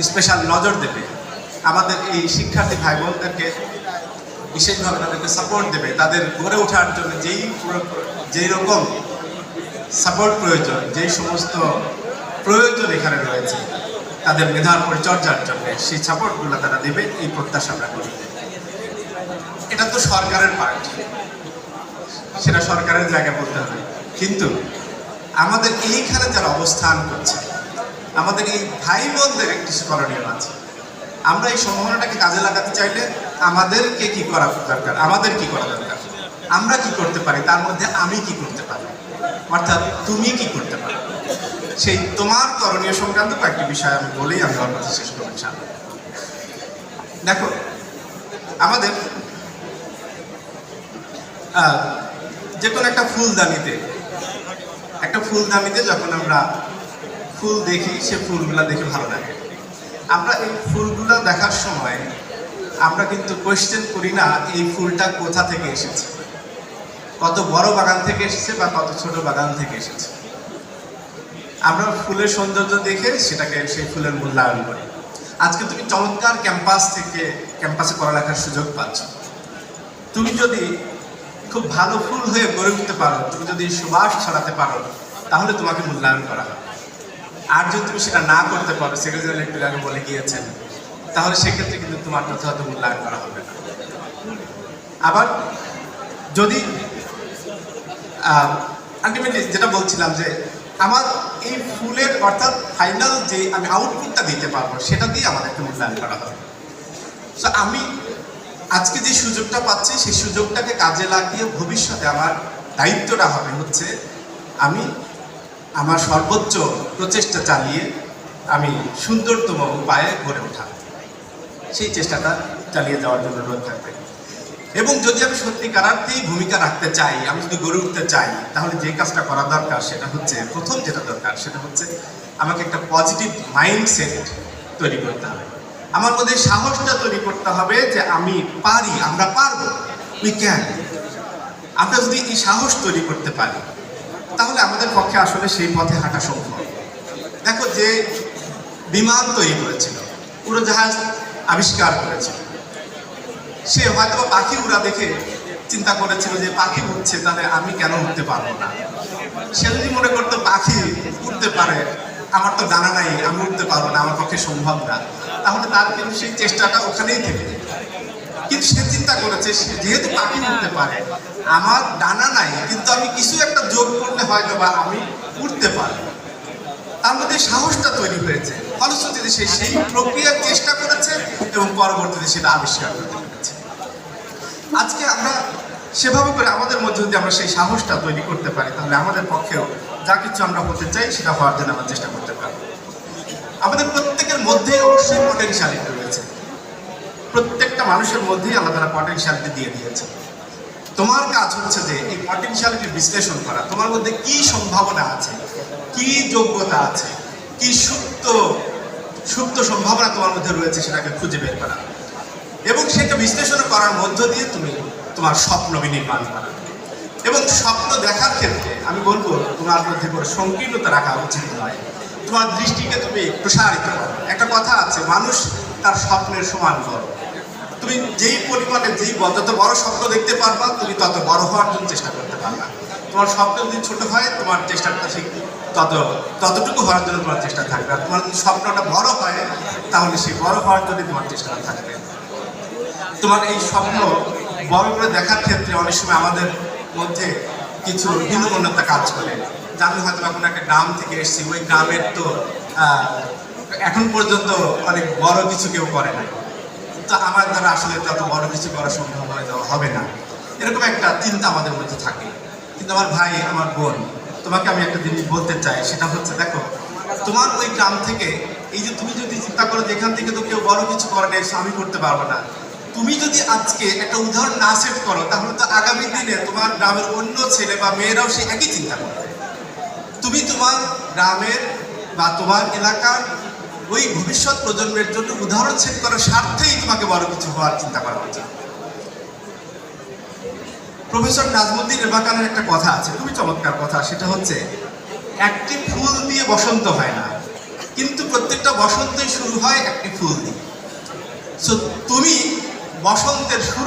Special নজর দেবে, আমাদের এই শিক্ষার্থী ভাই বোনদেরকে বিশেষভাবে তাদেরকে সাপোর্ট দেবে, তাদের গড়ে ওঠার জন্য যেই রকম সাপোর্ট প্রয়োজন, যেই সমস্ত প্রয়োজন এখানে রয়েছে তাদের মেধার পরিচর্যার জন্য, সেই সাপোর্টগুলো তারা দেবে এই প্রত্যাশা আমরা করি। এটা তো সরকারের পার্ট, সেটা সরকারের জায়গায় বলতে হবে, কিন্তু আমাদের এইখানে যারা অবস্থান করছে আমাদের এই ভাই বোনদের একটি করণীয় আছে। আমরা এই সম্ভাবনাটাকে কাজে লাগাতে চাইলে আমাদেরকে কি করা দরকার, আমাদের কি করা দরকার, আমরা কি করতে পারি, তার মধ্যে আমি কি করতে পারি, অর্থাৎ তুমি কি করতে পারো, সেই তোমার করণীয় সংক্রান্ত কয়েকটি বিষয় আমি বলেই আমি আমার কথা শেষ করবো ইনশাআল্লাহ। দেখো, আমাদের যে কোনো একটা ফুলদানিতে যখন আমরা ফুল দেখি, সে ফুলগুলা দেখে ভালো লাগে। আমরা এই ফুলগুলো দেখার সময় আমরা কিন্তু কোয়েশ্চেন করি না এই ফুলটা কোথা থেকে এসেছে, কত বড় বাগান থেকে এসেছে বা কত ছোট বাগান থেকে এসেছে। আমরা ফুলের সৌন্দর্য দেখে সেটাকে সেই ফুলের মূল্যায়ন করি। আজকে তুমি চমৎকার ক্যাম্পাসে পড়ালেখার সুযোগ পাচ্ছ, তুমি যদি খুব ভালো ফুল হয়ে গড়ে উঠতে পারো, তুমি যদি সুবাস ছড়াতে পারো, তাহলে তোমাকে মূল্যায়ন করা হবে। আর যদি তুমি সেটা না করতে পারো, সেক্রেটারি একটু আগে বলে গিয়েছেন, তাহলে সেক্ষেত্রে কিন্তু তোমার যথাযথ মূল্যায়ন করা হবে না। আবার যদি আলটিমেটলি যেটা বলছিলাম যে আমার এই ফুলের অর্থাৎ ফাইনাল যে আমি আউটপুটটা দিতে পারবো, সেটা দিয়ে আমাদেরকে মূল্যায়ন করা হবে। সো আমি আজকে যে সুযোগটা পাচ্ছি, সেই সুযোগটাকে কাজে লাগিয়ে ভবিষ্যতে আমার দায়িত্বটা হবে হচ্ছে আমি আমার সর্বোচ্চ প্রচেষ্টা চালিয়ে আমি সুন্দরতম উপায়ে গড়ে ওঠা, সেই চেষ্টাটা চালিয়ে যাওয়ার জন্য অনুরোধ থাকবে। এবং যদি আমি সত্যিকারার্থেই ভূমিকা রাখতে চাই, আমি যদি গড়ে উঠতে চাই, তাহলে যে কাজটা করা দরকার সেটা হচ্ছে, প্রথম যেটা দরকার সেটা হচ্ছে আমাকে একটা পজিটিভ মাইন্ডসেট তৈরি করতে হবে। আমার মধ্যে সাহসটা তৈরি করতে হবে যে আমি পারি, আমরা পারবো, উই ক্যান। আমরা যদি এই সাহস তৈরি করতে পারি, তাহলে আমাদের পক্ষে আসলে সেই পথে হাঁটা সম্ভব। দেখো, যে বিমান তৈরি করেছিল, উড়োজাহাজ আবিষ্কার করেছিল, সে হয়তো পাখি উড়া দেখে চিন্তা করেছিল যে পাখি উঠছে, তাহলে আমি কেন উঠতে পারবো না। সে যদি মনে করতো পাখি উঠতে পারে, আমার তো ডানা নাই, আমি উঠতে পারবো না, আমার পক্ষে সম্ভব না, তাহলে তার কিন্তু সেই চেষ্টাটা ওখানেই থেকে যেত। কিন্তু সে চিন্তা করেছে যেহেতু পাখি উঠতে পারে, আমার ডানা নাই, কিন্তু আমি কিছু একটা যোগ করলে হয়তো বা আমি উঠতে পারবো। তার মধ্যে সাহসটা তৈরি হয়েছে, ফলশ্রুতিতে সে সেই প্রক্রিয়ার চেষ্টা করেছে এবং পরবর্তীতে সেটা আবিষ্কার করতে পেরেছে। আজকে আমরা সেভাবে করে আমাদের মধ্যে যদি আমরা সেই সাহসটা তৈরি করতে পারি, তাহলে আমাদের পক্ষেও যা কিছু আমরা হতে চাই সেটা হওয়ার জন্য আমরা চেষ্টা করতে পারি। আমাদের প্রত্যেকের মধ্যেই অবশ্যই পটেনশিয়ালিটি রয়েছে, প্রত্যেকটা মানুষের মধ্যেই আল্লাহ তাআলা পটেনশিয়ালিটি দিয়ে দিয়েছে। তোমার কাজ হচ্ছে যে এই পটেনশিয়ালিটি বিশ্লেষণ করা, তোমার মধ্যে কি সম্ভাবনা আছে, কি যোগ্যতা আছে, কি সুপ্ত সম্ভাবনা তোমার মধ্যে রয়েছে, সেটাকে খুঁজে বের করা এবং সেটা বিশ্লেষণ করার মধ্য দিয়ে তুমি তোমার স্বপ্ন বিনির্মাণ করা। এবং স্বপ্ন দেখার ক্ষেত্রে আমি বলবো তোমার মধ্যে কোনো সংকীর্ণতা রাখা উচিত নয়, তোমার দৃষ্টিকে তুমি প্রসারিত করো। একটা কথা আছে, মানুষ তার স্বপ্নের সমান করো। তুমি যেই পরিমাণে যত বড় স্বপ্ন দেখতে পারবা, তুমি তত বড় হওয়ার জন্য চেষ্টা করতে পারবা। তোমার স্বপ্ন যদি ছোট হয়, তোমার চেষ্টাটা ঠিক ততটুকু হওয়ার জন্য তোমার চেষ্টা থাকবে। আর তোমার যদি স্বপ্নটা বড় হয়, তাহলে সেই বড় হওয়ার জন্য তোমার চেষ্টাটা থাকবে। তোমার এই স্বপ্ন বড় করে দেখার ক্ষেত্রে অনেক সময় আমাদের মধ্যে কিছু হীনমন্যতা কাজ করে। আমি হয়তো কোনো একটা গ্রাম থেকে এসেছি, ওই গ্রামের তো এখন পর্যন্ত অনেক বড় কিছু কেউ করে না, তো আমার দ্বারা আসলে তত বড় কিছু করা সম্ভব হবে না, এরকম একটা চিন্তা আমাদের মধ্যে থাকে। কিন্তু আমার ভাই, আমার বোন, তোমাকে আমি একটা জিনিস বলতে চাই, সেটা হচ্ছে দেখো, তোমার ওই গ্রাম থেকে এই যে তুমি যদি চিন্তা করো যে এখান থেকে তো কেউ বড় কিছু করে না, আমি করতে পারবো না, তুমি যদি আজকে একটা উদাহরণ না সেট করো, তাহলে তো আগামী দিনে তোমার গ্রামের অন্য ছেলে বা মেয়েরাও সে একই চিন্তা করবে। তুমি তোমার গ্রামের বা তোমার এলাকার ওই ভবিষ্যৎ প্রজন্মের জন্য উদাহরণ সেট করার স্বার্থেই তোমাকে বড় কিছু হওয়ার চিন্তা করা উচিত। প্রফেসর নাজমুদ্দিন রেবাকানের একটা কথা আছে, খুবই চমৎকার কথা, সেটা হচ্ছে একটি ফুল দিয়ে বসন্ত হয় না, কিন্তু প্রত্যেকটা বসন্তই শুরু হয় একটি ফুল দিয়ে। সো তুমি বসন্তের শুরু